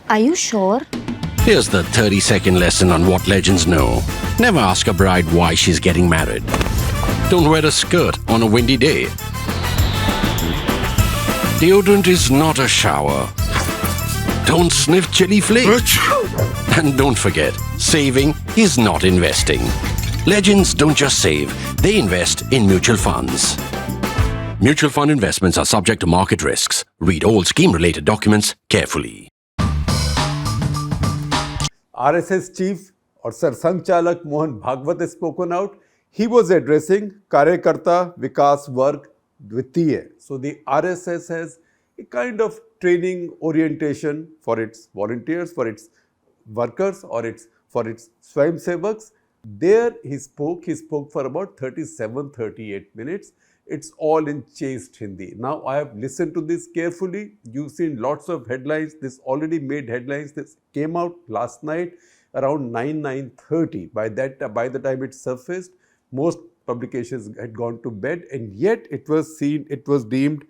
Are you sure? Here's the 30-second lesson on what legends know. Never ask a bride why she's getting married. Don't wear a skirt on a windy day. Deodorant is not a shower. Don't sniff chili flakes. And don't forget, saving is not investing. Legends don't just save, they invest in mutual funds. Mutual fund investments are subject to market risks. Read all scheme-related documents carefully. RSS chief or Sarsang Chalak Mohan Bhagwat has spoken out. He was addressing Karyakarta Vikas Varg Dwitiya. So the RSS has a kind of training orientation for its volunteers, for its workers, or for its Swayamsevaks. There he spoke for about 37-38 minutes. It's all in chaste Hindi. Now I have listened to this carefully. You've seen lots of headlines. This already made headlines. This came out last night around 9:30. By the time it surfaced, most publications had gone to bed, and yet it was deemed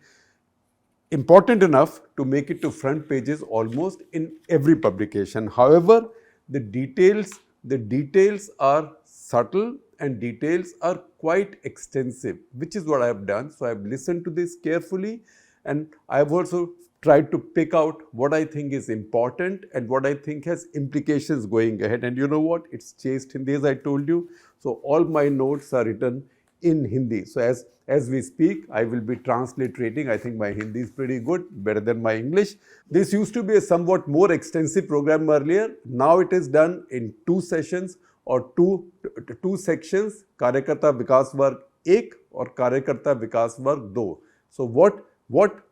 important enough to make it to front pages almost in every publication. However, the details are subtle and details are quite extensive, which is what I have done. So I have listened to this carefully, and I have also tried to pick out what I think is important and what I think has implications going ahead. And you know what? It's chaste Hindi, as I told you. So all my notes are written in Hindi. So as we speak, I will be transliterating. I think my Hindi is pretty good, better than my English. This used to be a somewhat more extensive program earlier. Now it is done in 2 sessions or two sections, Karyakarta Vikas Varg 1 or Karyakarta Vikas Varg 2. So what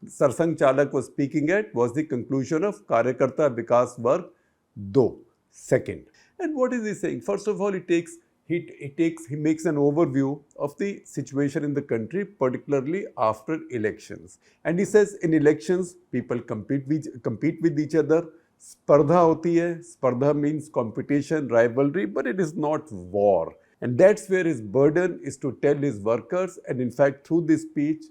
Sarsang Chalak was speaking at was the conclusion of Karyakarta Vikas Varg 2, second. And what is he saying? First of all, he makes an overview of the situation in the country, particularly after elections. And he says in elections, people compete with each other. Spardha hoti hai. Spardha means competition, rivalry, but it is not war. And that's where his burden is to tell his workers, and in fact through this speech,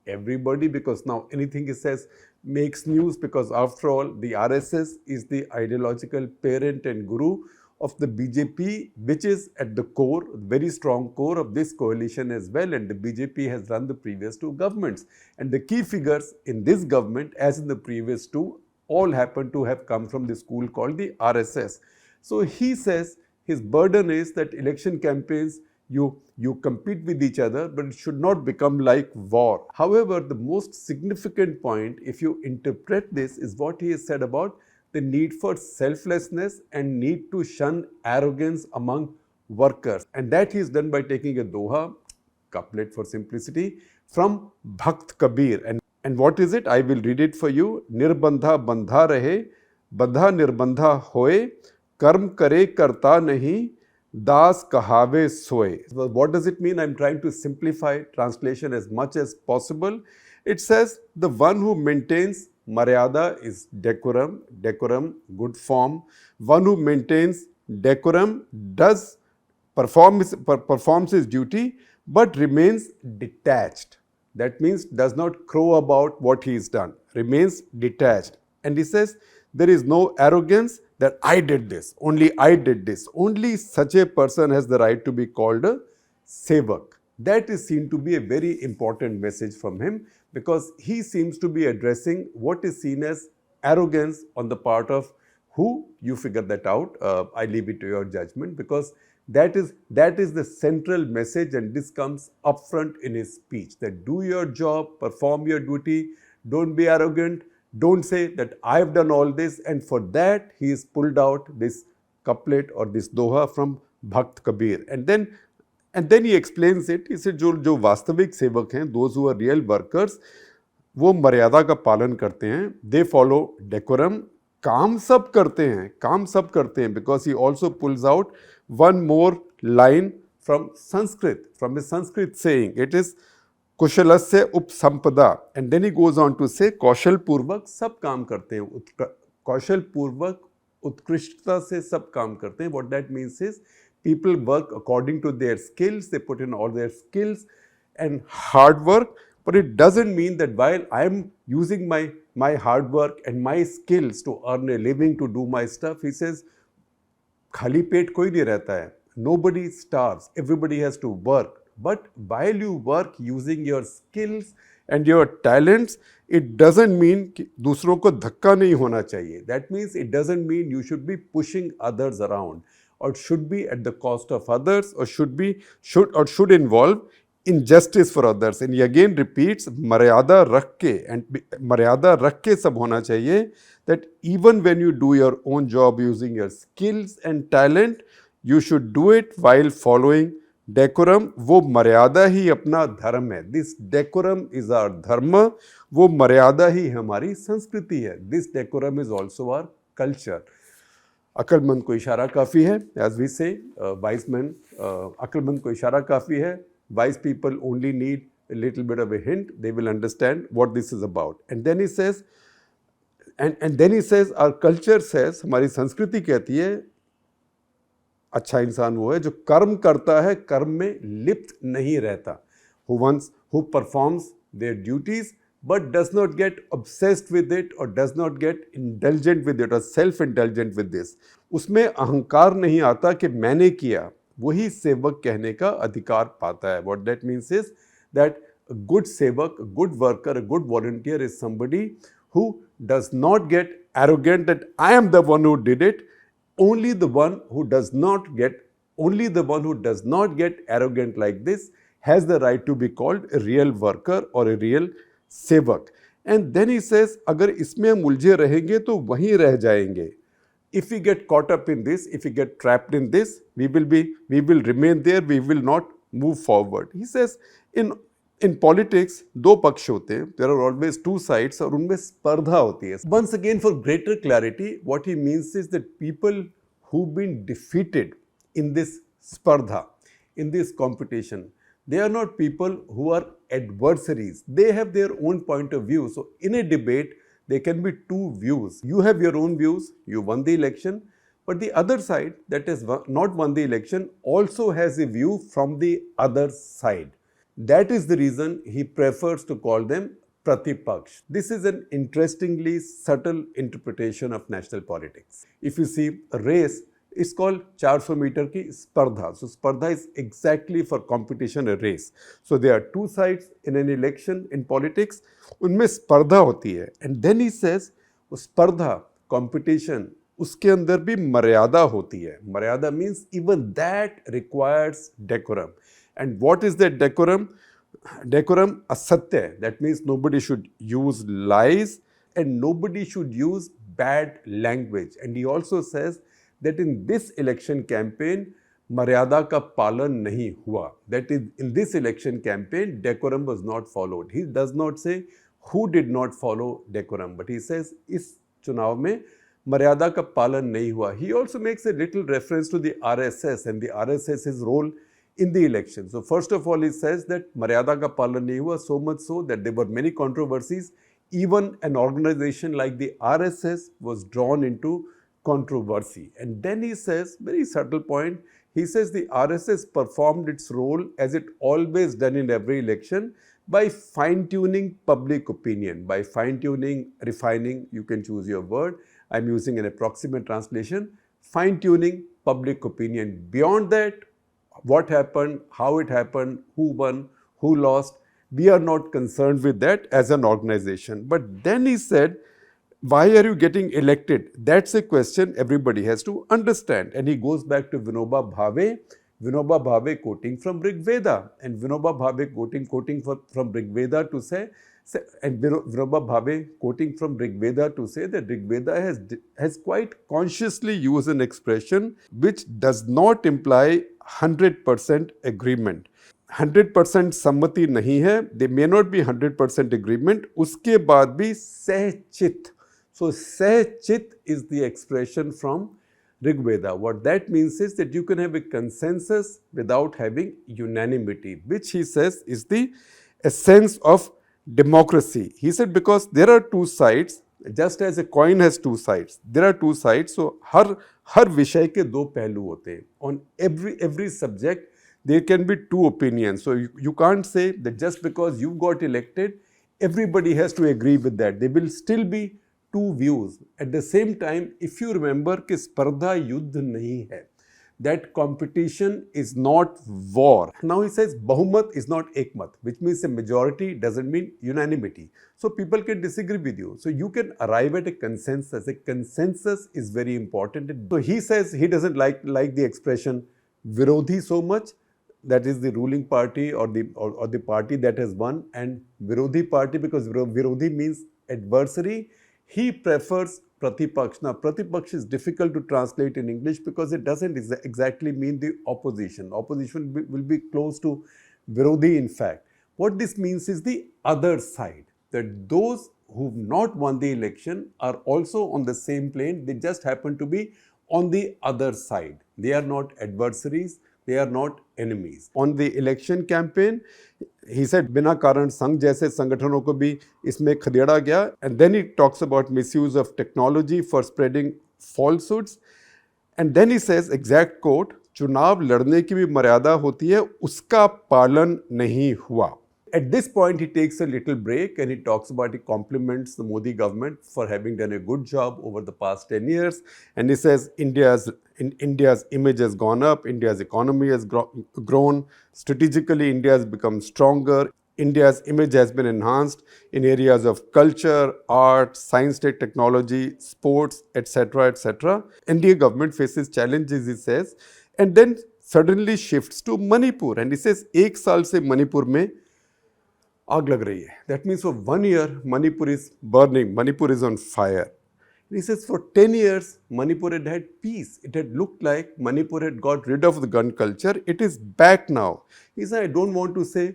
everybody, because now anything he says makes news, because after all, the RSS is the ideological parent and guru of the BJP, which is at the core, very strong core of this coalition as well. And the BJP has run the previous 2 governments. And the key figures in this government, as in the previous 2, all happen to have come from the school called the RSS. So he says his burden is that election campaigns, you compete with each other, but it should not become like war. However, the most significant point, if you interpret this, is what he has said about the need for selflessness and need to shun arrogance among workers. And that he has done by taking a doha, couplet for simplicity, from Bhakt Kabir. And what is it? I will read it for you. Nirbandha bandha rahe, bandha nirbandha hoye, karm kare karta nahi, das kahave soye. Well, what does it mean? I'm trying to simplify translation as much as possible. It says the one who maintains Maryada is decorum, good form. One who maintains decorum performs his duty, but remains detached. That means does not crow about what he has done, remains detached. And he says there is no arrogance that I did this, only I did this. Only such a person has the right to be called a sevak. That is seen to be a very important message from him, because he seems to be addressing what is seen as arrogance on the part of who, you figure that out. I leave it to your judgment, because that is the central message, and this comes upfront in his speech, that do your job, perform your duty, don't be arrogant, don't say that I have done all this. And for that he has pulled out this couplet or this doha from Bhakt Kabir. And then he explains it. He said, जो वास्तविक सेवक हैं, those who are real workers, वो मर्यादा का पालन करते हैं. They follow decorum. काम सब करते हैं, because he also pulls out one more line from Sanskrit, from a Sanskrit saying. It is कुशलस्य उपसंपदा. And then he goes on to say, कौशल पूर्वक सब काम करते हैं. कौशल पूर्वक उत्कृष्टता से सब काम करते हैं. What that means is, people work according to their skills, they put in all their skills and hard work, but it doesn't mean that while I am using my my hard work and my skills to earn a living, to do my stuff. He says, खाली पेट कोई नहीं रहता है. Nobody starves. Everybody has to work. But while you work using your skills and your talents, it doesn't mean कि दूसरों को धक्का नहीं होना चाहिए. That means it doesn't mean you should be pushing others around or should be at the cost of others or should involve injustice for others. And he again repeats मर्यादा रख के, and मर्यादा रख के सब होना चाहिए, that even when you do your own job using your skills and talent, you should do it while following decorum. वो मर्यादा ही अपना धर्म है. This decorum is our dharma. वो मर्यादा ही हमारी संस्कृति है. This decorum is also our culture. अक्लमंद को इशारा काफ़ी है, as we say, wise men, अक्लमंद को इशारा काफ़ी है. Wise people only need a little bit of a hint. They will understand what this is about. And then he says, and then he says, our culture says, हमारी संस्कृति कहती है, अच्छा इंसान वो है जो कर्म करता है, कर्म में लिप्त नहीं रहता. Who performs their duties but does not get obsessed with it or does not get indulgent with it or self-indulgent with this. उसमें अहंकार नहीं आता कि मैंने किया, वही सेवक कहने का अधिकार पाता है. What that means is that a good sevak, a good worker, a good volunteer is somebody who does not get arrogant that I am the one who did it. Only the one who does not get arrogant like this has the right to be called a real worker or a real sevak. And then he says, अगर इसमें हम उलझे रहेंगे तो वहीं रह जाएंगे. If we get caught up in this, if we get trapped in this, we will remain there, we will not move forward. He says, in politics, दो पक्ष होते हैं. There are always two sides और उनमें स्पर्धा होती है. Once again, for greater clarity, what he means is that people who've been defeated in this spardha, in this competition, they are not people who are adversaries. They have their own point of view. So in a debate, there can be two views. You have your own views, you won the election, but the other side that has not won the election also has a view from the other side. That is the reason he prefers to call them pratipaksh. This is an interestingly subtle interpretation of national politics. If you see a race, it's called 400 meter ki spardha. So spardha is exactly for competition, a race. So there are two sides in an election in politics. उनमें स्पर्धा होती है. And then he says, स्पर्धा, competition, उसके अंदर भी मर्यादा होती है. मर्यादा means even that requires decorum. And what is that decorum? Decorum asatya. That means nobody should use lies and nobody should use bad language. And he also says that in this election campaign, मर्यादा का पालन नहीं हुआ. That is, in this election campaign, decorum was not followed. He does not say who did not follow decorum, but he says इस चुनाव में मर्यादा का पालन नहीं हुआ. He also makes a little reference to the RSS and the RSS's role in the election. So first of all, he says that मर्यादा का पालन नहीं हुआ, so much so that there were many controversies. Even an organization like the RSS was drawn into controversy. And then he says, very subtle point, he says the RSS performed its role as it always done in every election by fine-tuning public opinion, by fine-tuning, refining, you can choose your word. I'm using an approximate translation, fine-tuning public opinion. Beyond that, what happened, how it happened, who won, who lost, we are not concerned with that as an organization. But then he said, why are you getting elected? That's a question everybody has to understand. And he goes back to Vinoba Bhave quoting from Rig Veda. And Vinoba Bhave quoting from Rig Veda to say, and Vinoba Bhave quoting from Rig Veda to say that Rig Veda has quite consciously used an expression which does not imply 100% agreement. 100% सम्मति नहीं है, they may not be 100% agreement, उसके बाद भी सहचित. So सहचित is the expression from Rig Veda. What that means is that you can have a consensus without having unanimity, which he says is the essence of democracy. He said because there are two sides, just as a coin has two sides, there are two sides. So हर विषय के दो पहलू होते हैं. On every subject, there can be two opinions. So you can't say that just because you got elected, everybody has to agree with that. There will still be two views. At the same time, if you remember कि स्पर्धा युद्ध नहीं है, that competition is not war. Now he says Bahumat is not Ekmat, which means a majority doesn't mean unanimity. So people can disagree with you. So you can arrive at a consensus. A consensus is very important. So he says he doesn't like the expression Virodhi so much. That is the ruling party or the party that has won, and Virodhi party, because Virodhi means adversary. He prefers Pratipaksh. Now, Pratipaksh is difficult to translate in English because it doesn't exactly mean the opposition. Opposition will be close to Virodhi, in fact. What this means is the other side, that those who've not won the election are also on the same plane. They just happen to be on the other side. They are not adversaries. They are not enemies. On the election campaign, he said बिना कारण संघ जैसे संगठनों को भी इसमें खदेड़ा गया. And then he talks about misuse of technology for spreading falsehoods. And then he says, exact quote, चुनाव लड़ने की भी मर्यादा होती है, उसका पालन नहीं हुआ. At this point, he takes a little break and he talks about, he compliments the Modi government for having done a good job over the past 10 years. And he says India's image has gone up, India's economy has grown, strategically India has become stronger, India's image has been enhanced in areas of culture, art, science, technology, sports, etc., etc. India government faces challenges, he says, and then suddenly shifts to Manipur. And he says, एक साल से मणिपुर में आग लग रही है. That means for 1 year, Manipur is burning, Manipur is on fire. And he says for 10 years, Manipur had peace. It had looked like Manipur had got rid of the gun culture. It is back now. He said, I don't want to say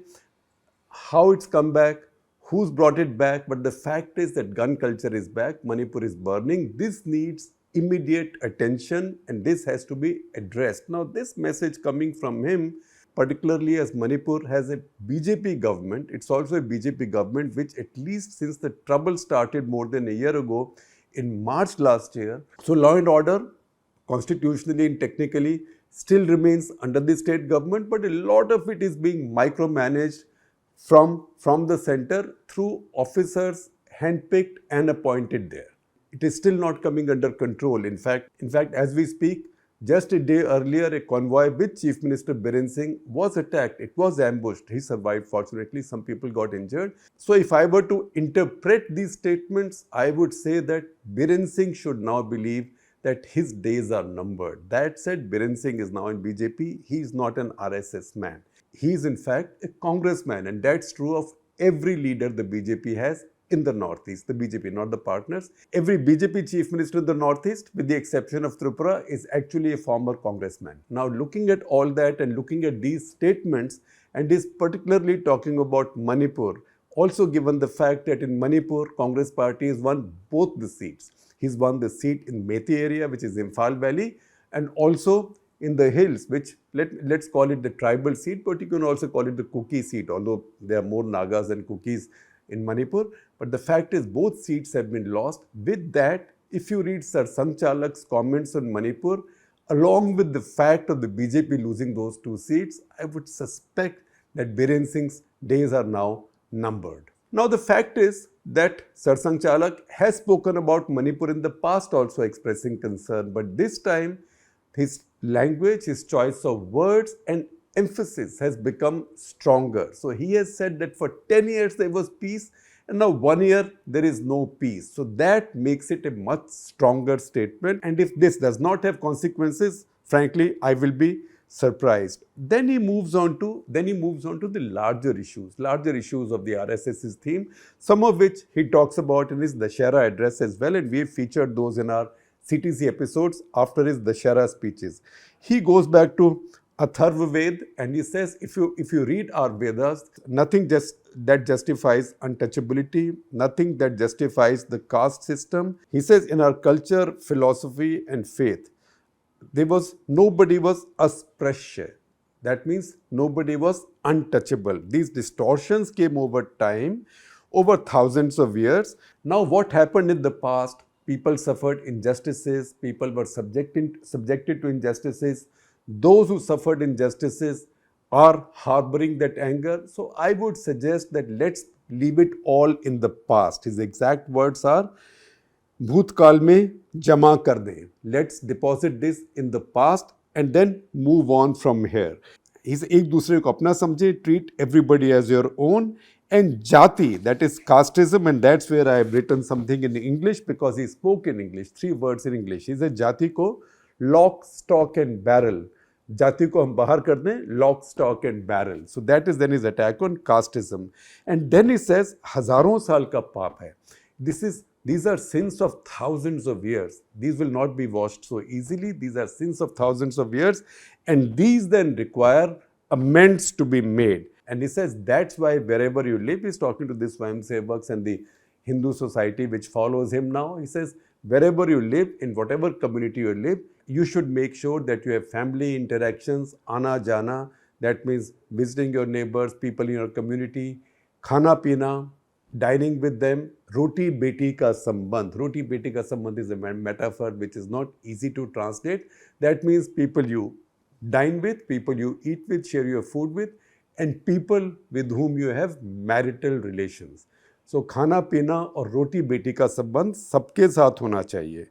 how it's come back, who's brought it back, but the fact is that gun culture is back, Manipur is burning. This needs immediate attention and this has to be addressed. Now, this message coming from him, particularly as Manipur has a BJP government, it's also a BJP government which, at least since the trouble started more than a year ago, in March last year, so law and order, constitutionally and technically, still remains under the state government, but a lot of it is being micromanaged from the center through officers handpicked and appointed there. It is still not coming under control. In fact, as we speak, just a day earlier, a convoy with Chief Minister Biren Singh was attacked. It was ambushed. He survived, fortunately. Some people got injured. So if I were to interpret these statements, I would say that Biren Singh should now believe that his days are numbered. That said, Biren Singh is now in BJP. He is not an RSS man. He is in fact a congressman, and that's true of every leader the BJP has in the Northeast, the BJP, not the partners. Every BJP chief minister in the Northeast, with the exception of Tripura, is actually a former congressman. Now, looking at all that and looking at these statements, and is particularly talking about Manipur, also given the fact that in Manipur, Congress party has won both the seats. He's won the seat in Methi area, which is Imphal Valley, and also in the hills, which let's call it the tribal seat, but you can also call it the Kuki seat, although there are more Nagas than Kukis in Manipur. But the fact is both seats have been lost. With that, if you read Sir Sangchalak's comments on Manipur, along with the fact of the BJP losing those two seats, I would suspect that Biren Singh's days are now numbered. Now the fact is that Sir Sangchalak has spoken about Manipur in the past also, expressing concern, but this time his language, his choice of words and emphasis has become stronger. So he has said that for 10 years there was peace and now 1 year there is no peace. So that makes it a much stronger statement, and if this does not have consequences, frankly, I will be surprised. Then he moves on to the larger issues of the RSS's theme, some of which he talks about in his Dashera address as well, and we have featured those in our CTC episodes after his Dashera speeches. He goes back to Atharva Ved and he says, if you read our Vedas, nothing that justifies untouchability, nothing that justifies the caste system. He says in our culture, philosophy and faith, nobody was aspreshya. That means nobody was untouchable. These distortions came over time, over thousands of years. Now what happened in the past? People suffered injustices, people were subjected to injustices. Those who suffered injustices are harboring that anger. So I would suggest that let's leave it all in the past. His exact words are, भूतकाल में जमा कर दें. Let's deposit this in the past and then move on from here. He's एक दूसरे को अपना समझे, treat everybody as your own. And jati, that is casteism, and that's where I have written something in English because he spoke in English, 3 words in English. He said jati ko lock, stock and barrel. Jati ko hum bahar kar dein, lock, stock and barrel. So that is then his attack on casteism. And then he says, hazaron saal ka paap hai. These are sins of thousands of years. These will not be washed so easily. These are sins of thousands of years. And these then require amends to be made. And he says that's why wherever you live, he's talking to this Swayamsevaks and the Hindu society which follows him now. He says wherever you live, in whatever community you live, you should make sure that you have family interactions, ana jana. That means visiting your neighbors, people in your community, khana pina, dining with them. Roti beti ka sambandh. Roti beti ka sambandh is a metaphor which is not easy to translate. That means people you dine with, people you eat with, share your food with, and people with whom you have marital relations. So खाना पीना और रोटी बेटी का संबंध सबके साथ होना चाहिए.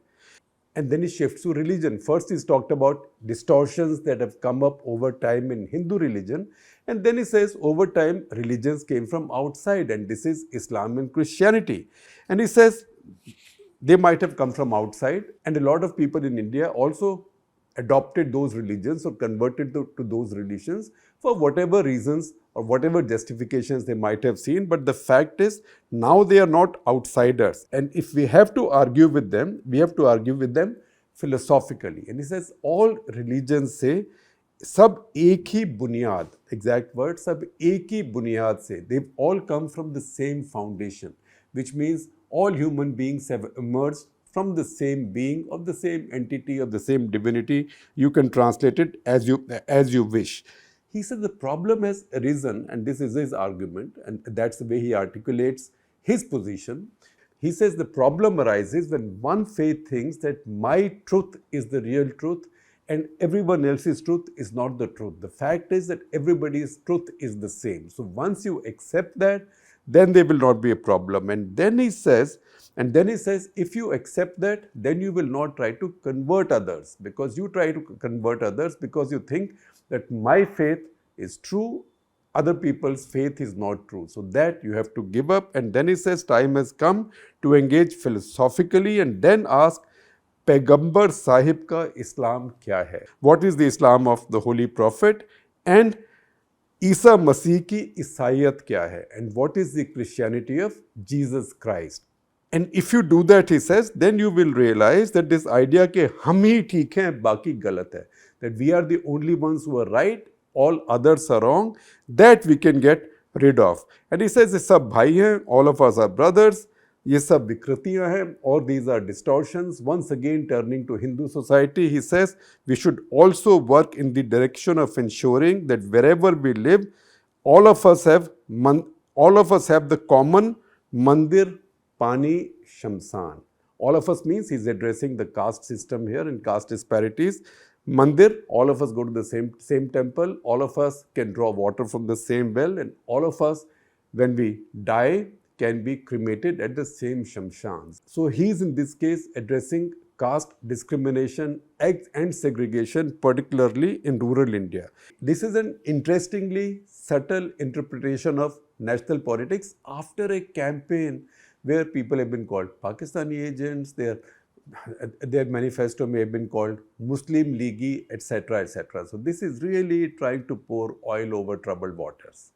And then he shifts to religion. First he's talked about distortions that have come up over time in Hindu religion. And then he says over time religions came from outside, and this is Islam and Christianity. And he says they might have come from outside, and a lot of people in India also adopted those religions or converted to those religions for whatever reasons or whatever justifications they might have seen. But the fact is, now they are not outsiders. And if we have to argue with them, we have to argue with them philosophically. And he says all religions say, सब एक ही बुनियाद, exact word, सब एक ही बुनियाद से, they've all come from the same foundation, which means all human beings have emerged from the same being, of the same entity, of the same divinity. You can translate it as you wish. He said the problem has arisen, and this is his argument, and that's the way he articulates his position. He says the problem arises when one faith thinks that my truth is the real truth and everyone else's truth is not the truth. The fact is that everybody's truth is the same. So once you accept that, then there will not be a problem. And then he says, if you accept that, then you will not try to convert others, because you try to convert others because you think that my faith is true, other people's faith is not true. So that you have to give up. And then he says time has come to engage philosophically and then ask, Paigambar Sahib ka Islam kya hai? What is the Islam of the Holy Prophet? And Isa Masih ki Isaiyat kya hai? And what is the Christianity of Jesus Christ? And if you do that, he says, then you will realize that this idea ke hum hi theek hain, baki galat hai, that we are the only ones who are right, all others are wrong, that we can get rid of. And he says, ye sab bhai hain, all of us are brothers, ye sab vikritiyan hain, all these are distortions. Once again, turning to Hindu society, he says, we should also work in the direction of ensuring that wherever we live, all of us have the common mandir, Pani, Shamsan. All of us means he's addressing the caste system here and caste disparities. Mandir, all of us go to the same temple, all of us can draw water from the same well, and all of us, when we die, can be cremated at the same shamshans. So he's in this case addressing caste discrimination and segregation, particularly in rural India. This is an interestingly subtle interpretation of national politics after a campaign where people have been called Pakistani agents, their manifesto may have been called Muslim Leaguey, etc., etc. So this is really trying to pour oil over troubled waters.